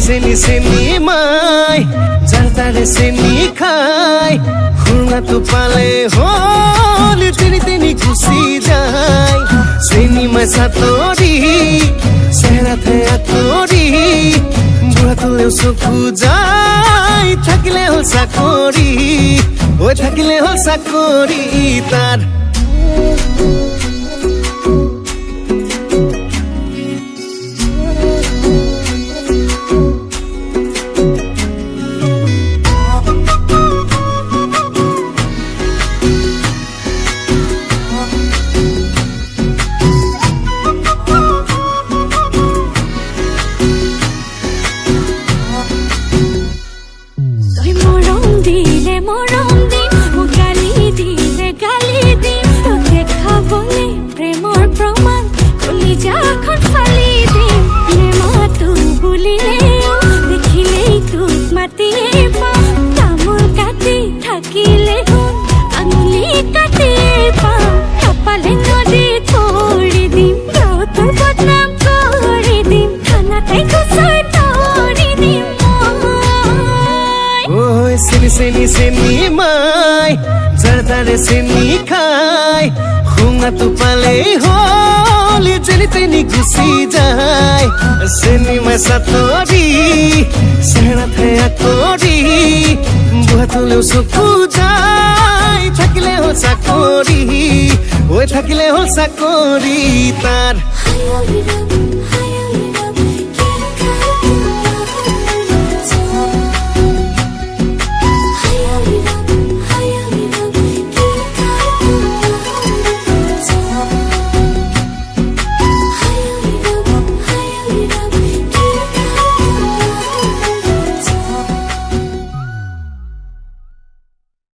চেনি মাই যাৰ তাৰে চেনি খাই খুৰ্মাটো পালে হ'ল তিনি গুচি যায় চেনি মাই চাতৰি চেহেৰাতে আঁতৰি বুঢ়াটোলেও চকু যায় থাকিলে হ'ল চাকৰি হৈ থাকিলে হ'ল চাকৰি তাৰ চেনি মাই যাৰ তাৰে চেনি খাই খুঙাটো পালেই হ'ল যেনি গুচি যায় চেনি মাই চাতৰি চেহেৰাতে আঁতৰি বুঢ়াটোলেও চকু যায় থাকিলে হ'ল চাকৰি হৈ থাকিলে হ'ল চাকৰি তাৰ